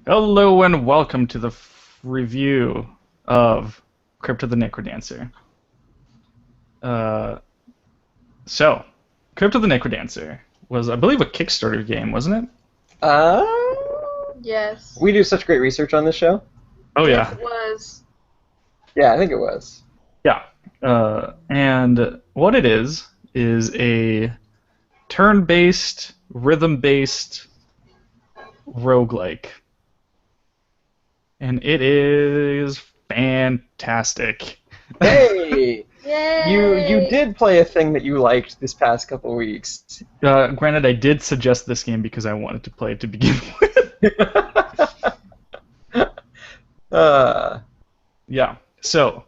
Hello and welcome to the review of Crypt of the Necrodancer. Uh, so, Crypt of the Necrodancer was, I believe, a Kickstarter game, wasn't it? Uh, Yes. we do such great research on this show. Oh Yes, yeah, it was. Yeah, I think it was. yeah. And what it is a turn-based, rhythm-based roguelike. And it is fantastic. Hey, Yay! you did play a thing that you liked this past couple weeks. Granted, I did suggest this game because I wanted to play it to begin with. uh, Yeah. So,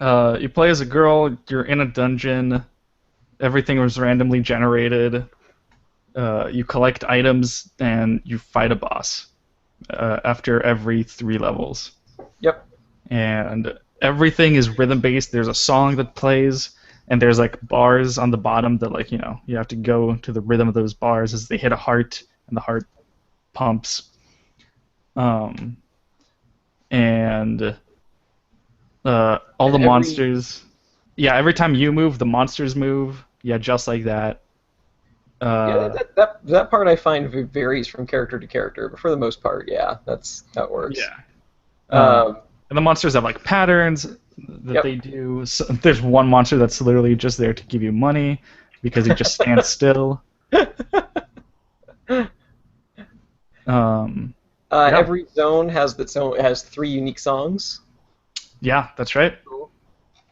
you play as a girl. You're in a dungeon. Everything was randomly generated. You collect items and you fight a boss after every 3 levels. yep. And everything is rhythm based. There's a song that plays, and there's like bars on the bottom that you have to go to the rhythm of those bars as they hit a heart, and the heart pumps. And all the monsters. Yeah, every time you move, the monsters move. Yeah, just like that. Yeah, that part I find varies from character to character, but for the most part, yeah, that's how it works. Yeah. Um, And the monsters have like patterns that Yep. they do. So, there's one monster that's literally just there to give you money because he just stands still. Yeah. Every zone has has 3 unique songs. Yeah, that's right. Cool.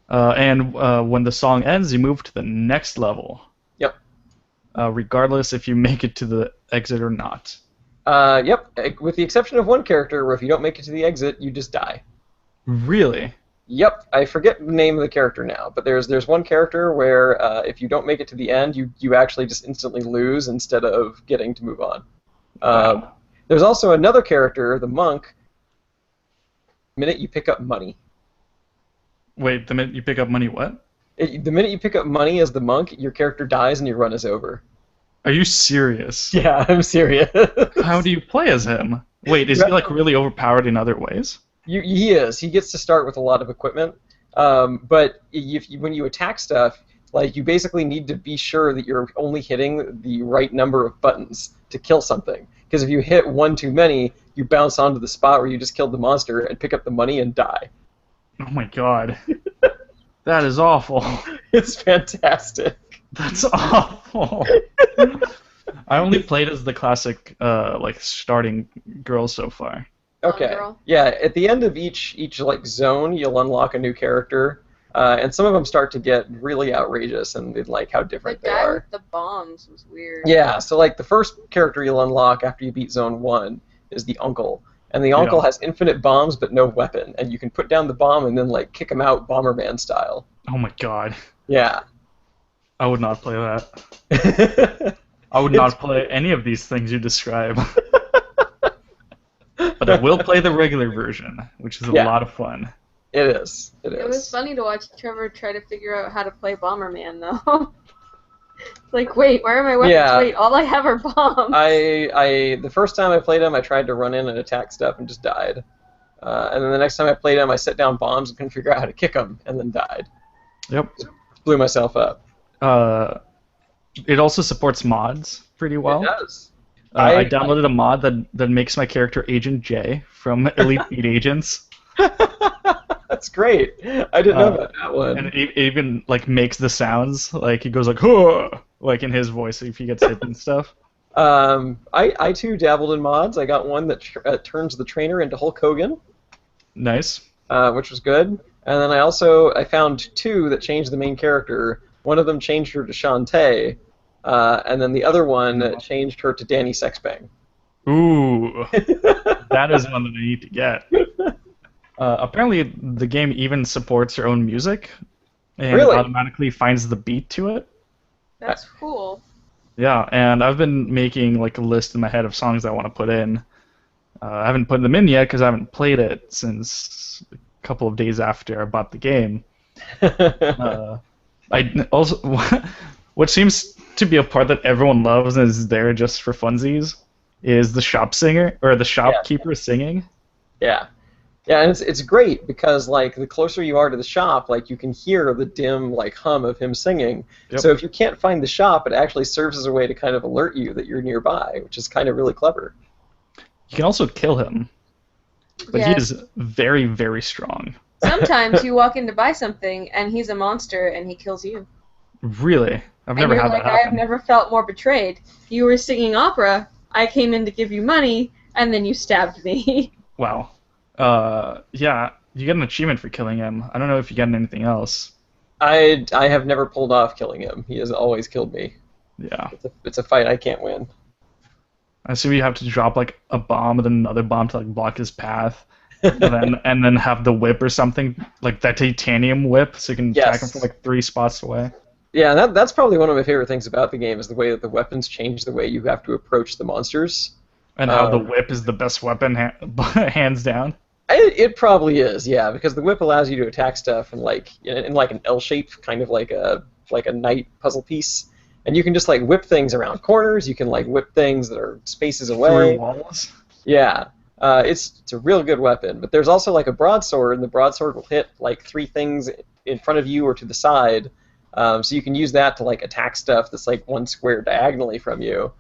And when the song ends, you move to the next level. Yep. Regardless if you make it to the exit or not. Yep. With the exception of one character, where if you don't make it to the exit, you just die. Really? Yep, I forget the name of the character now, but there's one character where if you don't make it to the end, you actually just instantly lose instead of getting to move on. Wow. There's also another character, the monk. The minute you pick up money, Wait, the minute you pick up money, what? the minute you pick up money as the monk, your character dies and your run is over. Are you serious? Yeah, I'm serious. How do you play as him? Wait, is he like really overpowered in other ways? He is. He gets to start with a lot of equipment, but when you attack stuff, like you basically need to be sure that you're only hitting the right number of buttons to kill something. Because if you hit one too many, you bounce onto the spot where you just killed the monster and pick up the money and die. Oh my god. That is awful. It's fantastic. That's awful. I only played as the classic, like starting girl so far. Okay. Girl. Yeah. At the end of each like zone, you'll unlock a new character, and some of them start to get really outrageous and like how The different they guy are. with the bombs was weird. Yeah. So like the first character you'll unlock after you beat Zone 1 is the uncle, and the uncle Yeah. has infinite bombs but no weapon, and you can put down the bomb and then like kick him out Bomberman style. Oh my god. Yeah. I would not play that. I would not play any of these things you describe. But I will play the regular version, which is a Yeah. lot of fun. It is. It is. It was funny to watch Trevor try to figure out how to play Bomberman, though. Like, wait, where are my weapons? Yeah. Wait, all I have are bombs. The first time I played him, I tried to run in and attack stuff and just died. And then the next time I played him, I set down bombs and couldn't figure out how to kick them, and then died. Yep. Blew myself up. It also supports mods pretty well. It does. I downloaded a mod that makes my character Agent J from Elite Beat Agents. That's great. I didn't know about that one. And it even like makes the sounds like he goes like "Huh!" like in his voice if he gets hit and stuff. I too dabbled in mods. I got one that turns the trainer into Hulk Hogan, Nice. which was good. And then I found 2 that changed the main character. One of them changed her to Shantae, and then the other one changed her to Danny Sexbang. Ooh, that is one that I need to get. Apparently, the game even supports your own music, and Really? automatically finds the beat to it. That's cool. Yeah, and I've been making like a list in my head of songs I want to put in. I haven't put them in yet because I haven't played it since a couple of days after I bought the game. I also what seems to be a part that everyone loves and is there just for funsies is the shop singer or the Yeah. shopkeeper singing. Yeah. Yeah, and it's great because like the closer you are to the shop, like you can hear the dim like hum of him singing. Yep. So if you can't find the shop, it actually serves as a way to kind of alert you that you're nearby, which is kind of really clever. You can also kill him, but he Yeah. is very, very strong. Sometimes you walk in to buy something and he's a monster and he kills you. Really, I've And never you're had like, that I have happen. never felt more betrayed. You were singing opera, I came in to give you money, and then you stabbed me. Wow. Yeah, you get an achievement for killing him. I don't know if you get anything else. I have never pulled off killing him. He has always killed me. Yeah. It's a fight I can't win. I assume you have to drop like a bomb and then another bomb to like block his path, and then have the whip or something like that titanium whip, so you can attack him Yes. from like 3 spots away. Yeah, that's probably one of my favorite things about the game is the way that the weapons change the way you have to approach the monsters. And how the Um, whip is the best weapon, hands down. It probably is, yeah, because the whip allows you to attack stuff in like in like an L shape, kind of like a knight puzzle piece, and you can just like whip things around corners. You can like whip things that are spaces Through away. walls. Yeah, it's a real good weapon. But there's also like a broadsword, and the broadsword will hit like 3 things in front of you or to the side. So you can use that to like attack stuff that's like 1 square diagonally from you.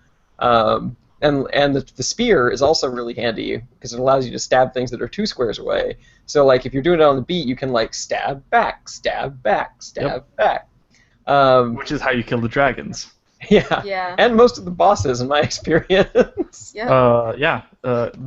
And the spear is also really handy because it allows you to stab things that are 2 squares away. So like if you're doing it on the beat, you can like stab back, stab back, stab back. Which is how you kill the dragons. Yeah. Yeah. And most of the bosses, in my experience. Yeah. Yeah. Fucking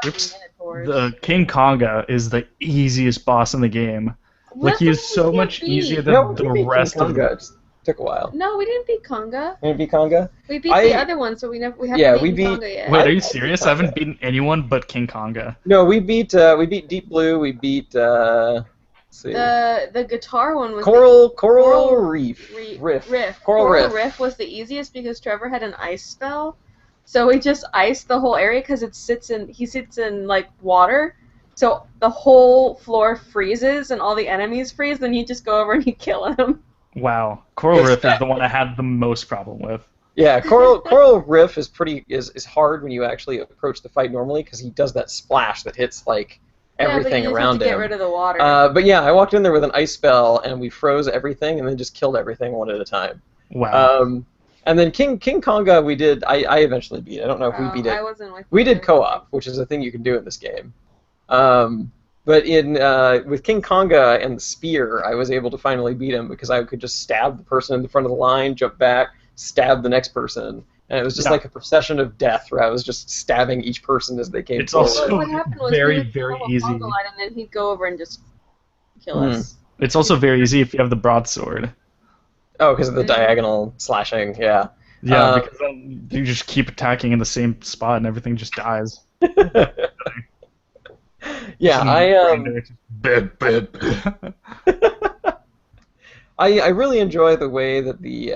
minotaurs. The King Konga is the easiest boss in the game. Like What he the is hell so did much that beat? easier than No, the we beat rest King of Konga. them. It just took a while. No, we didn't beat Konga. Did we beat Konga? We beat I- the other one, so we haven't Yeah, we beaten beat- Konga yet. Wait, are I you beat serious? Konga. I haven't beaten anyone but King Konga. No, we beat Deep Blue. We beat let's see. The guitar one was Coral Reef. Riff. Coral Riff. Riff was the easiest because Trevor had an ice spell, so we just iced the whole area because he sits in like water, so the whole floor freezes and all the enemies freeze. Then you just go over and you kill him. Wow. Coral Rift is the one I had the most problem with. Yeah, Coral Riff is is hard when you actually approach the fight normally because he does that splash that hits like everything yeah, but you around just have to him. get rid of the water. But yeah, I walked in there with an ice spell and we froze everything and then just killed everything one at a time. Wow. And then King Konga we did. I eventually beat it. I don't know if we beat it. I wasn't with We you did there. co-op, which is a thing you can do in this game. But with King Konga and the spear, I was able to finally beat him because I could just stab the person in the front of the line, jump back, stab the next person, and it was just Yeah. like a procession of death where I was just stabbing each person as they came It's forward. also What happened was very, we would very kill a easy. Konga line, and then he'd go over and just kill Hmm. us. It's also very easy if you have the broadsword. Oh, because of the Mhm. diagonal slashing, yeah. Yeah, because then you just keep attacking in the same spot and everything just dies. Yeah, I really enjoy the way that the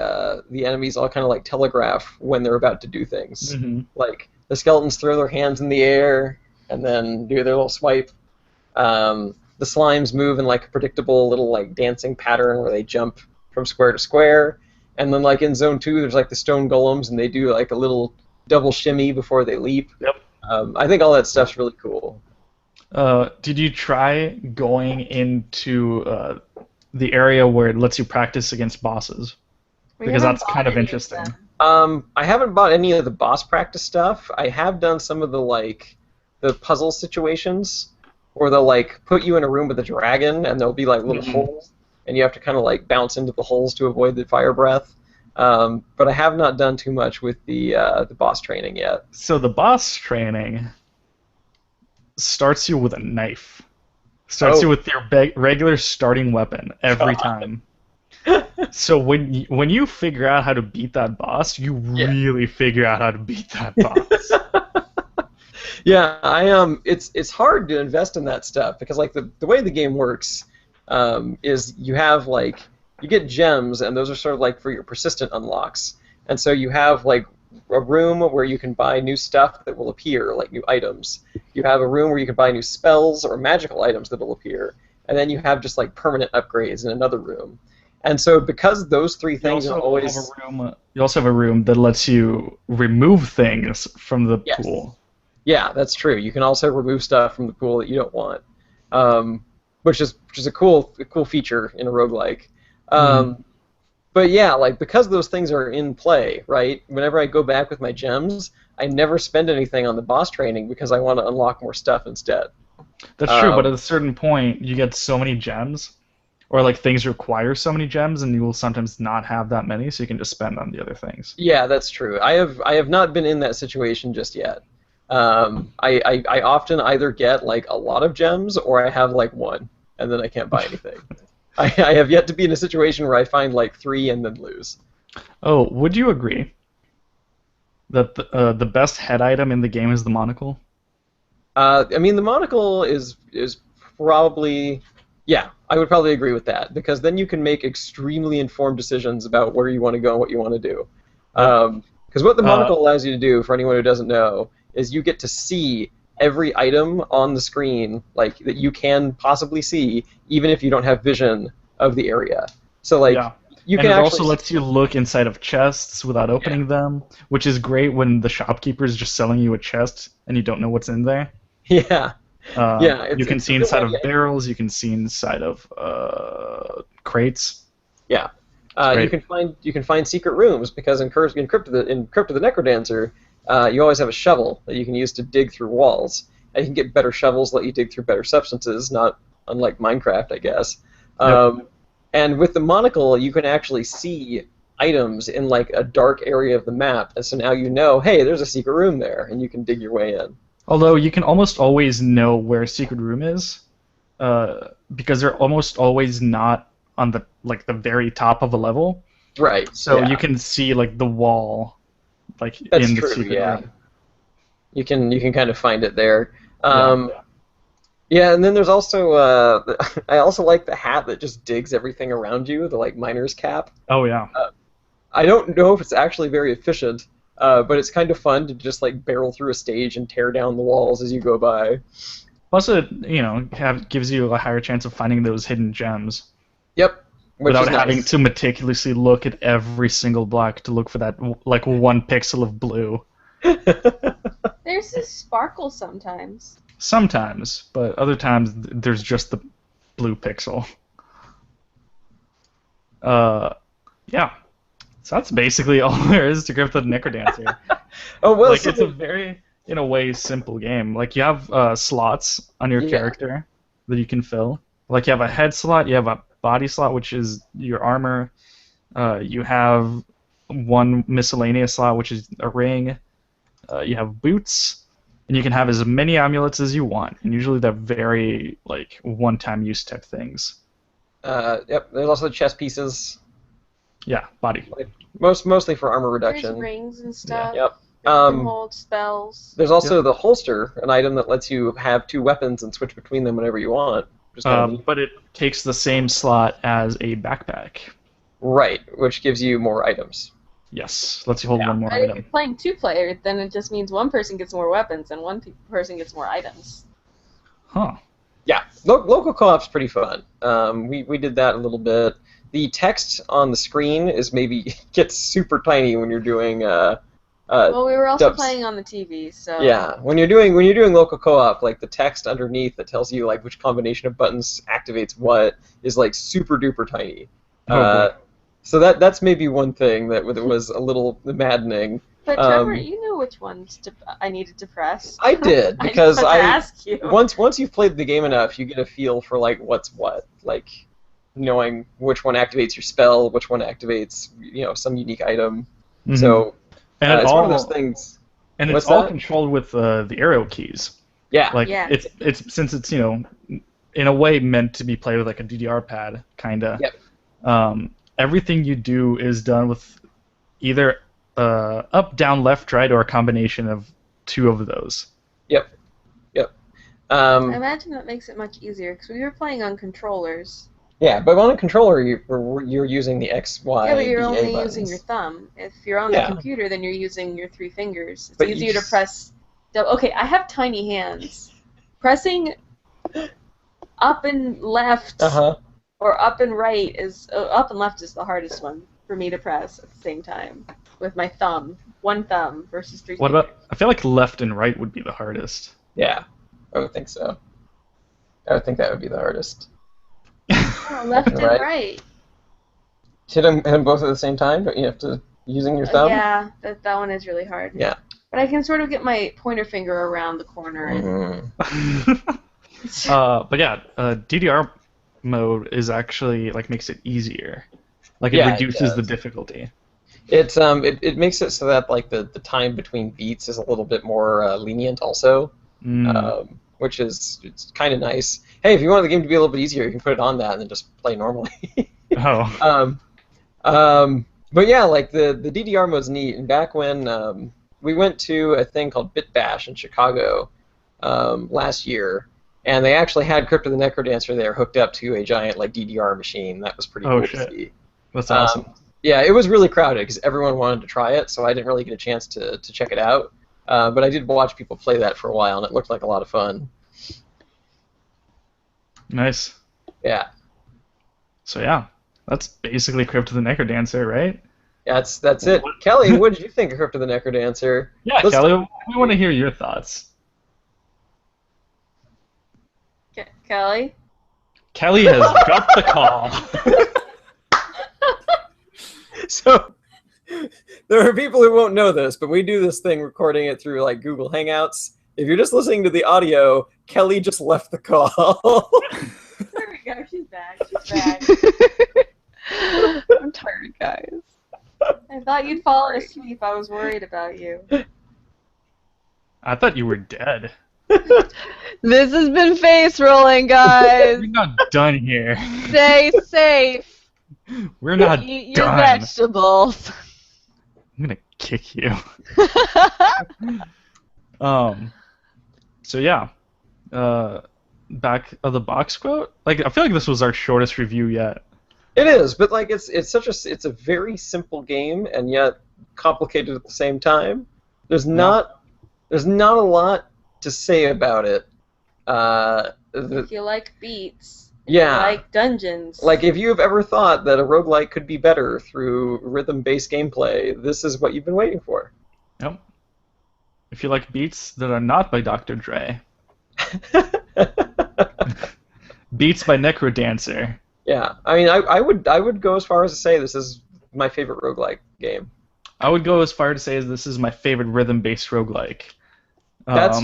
enemies all kind of like telegraph when they're about to do things. Mhm. Like the skeletons throw their hands in the air and then do their little swipe. The slimes move in like a predictable little like dancing pattern where they jump from square to square. And then like in Zone 2, there's like the stone golems and they do like a little double shimmy before they leap. Yep. I think all that stuff's really cool. Did you try going into the area where it lets you practice against bosses? We Because haven't that's bought kind of any interesting. them. I haven't bought any of the boss practice stuff. I have done some of the puzzle situations where they'll like put you in a room with a dragon and there'll be like little Mhm. holes and you have to kind of like bounce into the holes to avoid the fire breath. But I have not done too much with the boss training yet. So the boss training starts you with a knife. Starts Oh. you with your regular starting weapon every God. time. So when you figure out how to beat that boss, you Yeah. really figure out how to beat that boss. Yeah, it's hard to invest in that stuff because like the way the game works is you have like you get gems and those are sort of like for your persistent unlocks. And so you have like a room where you can buy new stuff that will appear, like new items. You have a room where you can buy new spells or magical items that will appear. And then you have just like permanent upgrades in another room. And so because those three You things are also have always a room. You also have a room that lets you remove things from the yes. pool. Yeah, that's true. You can also remove stuff from the pool that you don't want, which is a cool feature in a roguelike. Mhm. But yeah, like because those things are in play, right? Whenever I go back with my gems, I never spend anything on the boss training because I want to unlock more stuff instead. That's true, but Um, at a certain point, you get so many gems, or like things require so many gems, and you will sometimes not have that many, so you can just spend on the other things. yeah, that's true. I have not been in that situation just yet. I often either get like a lot of gems or I have like one, and then I can't buy anything. I have yet to be in a situation where I find like three and then lose. Oh, would you agree that the best head item in the game is the monocle? I mean, the monocle is probably, yeah, I would probably agree with that because then you can make extremely informed decisions about where you want to go and what you want to do. Yep. Because what the Uh, monocle allows you to do, for anyone who doesn't know, is you get to see every item on the screen, like that you can possibly see, even if you don't have vision of the area. So like yeah. you And can it actually, also lets you look inside of chests without yeah, opening them, which is great when the shopkeeper is just selling you a chest and you don't know what's in there. yeah, yeah. You can It's a see real inside handy of item. barrels, you can see inside of crates. Yeah. It's You great. can find secret rooms because in Crypt of the Necrodancer, you always have a shovel that you can use to dig through walls. And you can get better shovels, let you dig through better substances, not unlike Minecraft, I guess. Yep. And with the monocle, you can actually see items in like a dark area of the map, and so now you know, hey, there's a secret room there, and you can dig your way in. Although you can almost always know where a secret room is, because they're almost always not on the like the very top of a level. Right. So you Yeah. can see like the wall, like That's in the true. secret Yeah. room. You can kind of find it there. Yeah. Yeah, and then there's also I also like the hat that just digs everything around you, the like miner's cap. Oh yeah. Uh, I don't know if it's actually very efficient, but it's kind of fun to just like barrel through a stage and tear down the walls as you go by. Plus, it gives you a higher chance of finding those hidden gems Yep, which without is having nice. to meticulously look at every single block to look for that like 1 pixel of blue. There's this sparkle sometimes. Sometimes, but other times there's just the blue pixel. Uh, yeah. So that's basically all there is to Crypt of the Necrodancer. Oh well, Like it's a very, in a way, simple game. Like you have slots on your yeah, character that you can fill. Like you have a head slot, you have a body slot, which is your armor. You have one miscellaneous slot, which is a ring. You have boots, and you can have as many amulets as you want. And usually they're very like one-time use type things. yep. There's also chess pieces, Yeah, body. like mostly for armor There's reduction. rings and Yeah. stuff. Yep. You can hold spells. There's also Yep. the holster, an item that lets you have two weapons and switch between them whenever you want, which is kind of neat. But it takes the same slot as a backpack. Right, which gives you more items. Yes, lets you hold Yeah. one more But if you're item. playing two-player, then it just means one person gets more weapons and one person gets more items. Huh. Yeah, local co-op's pretty fun. We did that a little bit. The text on the screen is maybe gets super tiny when you're doing Well, we were also dubs. playing on the TV, so Yeah, when you're doing local co-op, like the text underneath that tells you like which combination of buttons activates what is like super duper tiny. Oh boy. Uh, so that's maybe one thing that was a little maddening. But Trevor, Um, you knew which ones I needed to press. I did I because just had to ask you. once you've played the game enough, you get a feel for like what's what, like knowing which one activates your spell, which one activates some unique item. Hmm. So And it it's one of those all things. and it's What's all that? controlled with the arrow keys. Yeah, Like Yeah. it's since it's in a way meant to be played with like a DDR pad kinda. Yep. Everything you do is done with either up, down, left, right, or a combination of two of those. yep, yep. I Um, imagine that makes it much easier because we were playing on controllers. yeah, but on a controller, you're using the X, Y, Yeah, but you're B, A only buttons. using your thumb. If you're on Yeah. the computer, then you're using your three fingers. It's But you easier to just- press. Okay, I have tiny hands. Pressing up and left Uh-huh. Or up and right is up and left is the hardest one for me to press at the same time with my thumb. One thumb versus three What fingers. about? I feel like left and right would be the hardest. Yeah, I would think so. I would think that would be the hardest. Oh, left and Right. right. Hit them both at the same time, but you have to using your thumb. Yeah, that one is really hard. Yeah. But I can sort of get my pointer finger around the corner. And But yeah, DDR mode is actually like makes it easier. Like it Yeah, it reduces the does. difficulty. It makes it so that like the time between beats is a little bit more lenient also, which is it's kind of nice. Hey, if you want the game to be a little bit easier, you can put it on that and then just play normally. Oh. But yeah, like the DDR mode's neat. And back when we went to a thing called Bit Bash in Chicago last year, and they actually had Crypt of the Necrodancer there hooked up to a giant like DDR machine. That was pretty Oh, cool shit. to see. That's awesome. Yeah, it was really crowded because everyone wanted to try it, so I didn't really get a chance to check it out. But I did watch people play that for a while, and it looked like a lot of fun. Nice. Yeah, So yeah, that's basically Crypt of the Necrodancer, right? that's it. Kelly, what did you think of Crypt of the Necrodancer? Yeah, Let's- Kelly, we want to hear your thoughts. Kelly? Kelly has got the call. So there are people who won't know this, but we do this thing recording it through like Google Hangouts. If you're just listening to the audio, Kelly just left the call. There we go. She's back. She's back. I'm tired, guys. I thought you'd fallen asleep. I was worried about you. I thought you were dead. This has been face rolling, guys. We're not done here. Stay safe. We're not Eat your done. vegetables. I'm gonna kick you. So yeah, back of the box quote. Like I feel like this was our shortest review yet. It is, but like it's a very simple game and yet complicated at the same time. There's not a lot to say about it. If you like beats, Yeah. you like dungeons. Like, if you've ever thought that a roguelike could be better through rhythm-based gameplay, this is what you've been waiting for. Yep. If you like beats that are not by Dr. Dre, beats by Necrodancer. Yeah, I mean, I would go as far as to say this is my favorite roguelike game. I would go as far to say as this is my favorite rhythm-based roguelike. That's-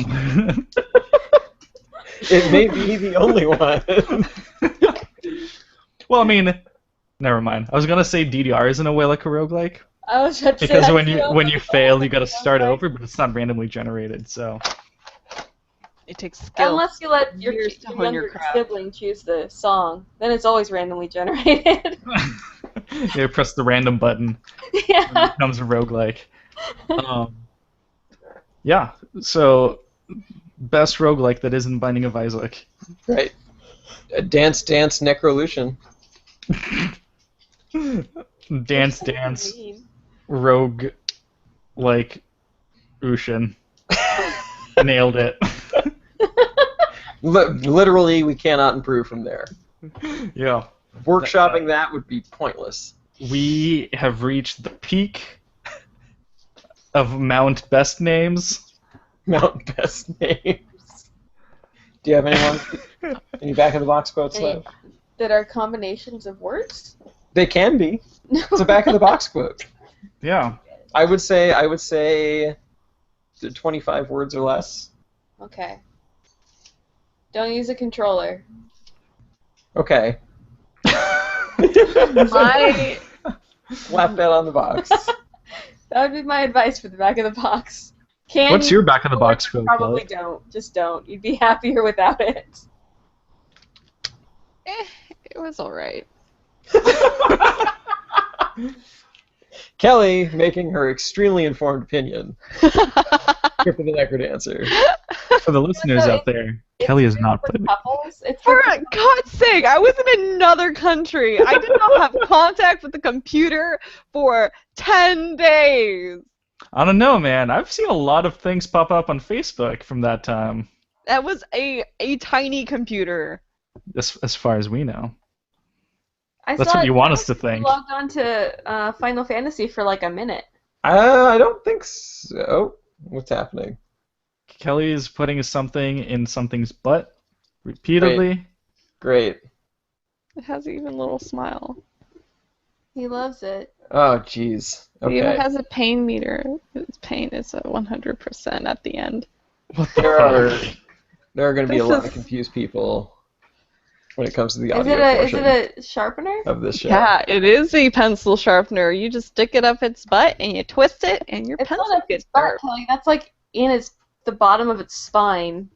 It may be the only one. Well, I mean, never mind. I was gonna say DDR is in a way like a roguelike I was about to say because that's when the you only you fail, you one. gotta start over, but it's not randomly generated. So It takes skill. Unless you let your years to hone your younger craft. sibling choose the song, then it's always randomly generated. you press the random button. It Yeah. becomes a roguelike. Yeah. So best roguelike that isn't Binding of Isaac. Right. Dance Dance Necrolution. Dance Dance Rogue like Ushin. Nailed it. Literally, we cannot improve from there. Yeah. Workshopping that would be pointless. We have reached the peak of Mount Best Names. Mount Best Names. Do you have anyone? Any back of the box quotes Any- left? That are combinations of words? They can be. It's a back of the box quote. Yeah. I would say 25 words or less. Okay. Don't use a controller. Okay. My Slap that on the box. That would be my advice for the back of the box. Can What's you your back of the box quote? Probably Chloe? don't. Just don't. You'd be happier without it. it was alright. Kelly making her extremely informed opinion. Crypt of the Necrodancer. For the listeners out there, Kelly has not for played the couples. It's For for God's sake, I was in another country. I did not have contact with the computer for 10 days. I don't know, man. I've seen a lot of things pop up on Facebook from that time, That was a tiny computer. as far as we know. I That's saw what it you want us to think. logged on to Final Fantasy for like a minute. I don't think so. What's happening? Kelly is putting something in something's butt repeatedly. Great. It has even a little smile. He loves it. Oh, jeez. It even Okay. has a pain meter. Its pain is at 100% at the end. What the There fuck? are going to be a This lot of is- confused people when it comes to the Is audio it a portion sharpener? of this show. Yeah, it is a pencil sharpener. You just stick it up its butt and you twist it, and your It's pencil not up gets its butt, sharp. Kelly. That's like in the bottom of its spine.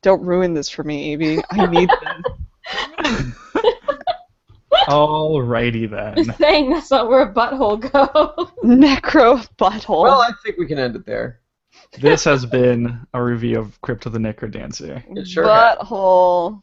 Don't ruin this for me, Evie. I need this. Alrighty then. Just saying that's not where a butthole goes. Necro butthole. Well, I think we can end it there. This has been a review of Crypt of the Necrodancer. It sure has. Butthole.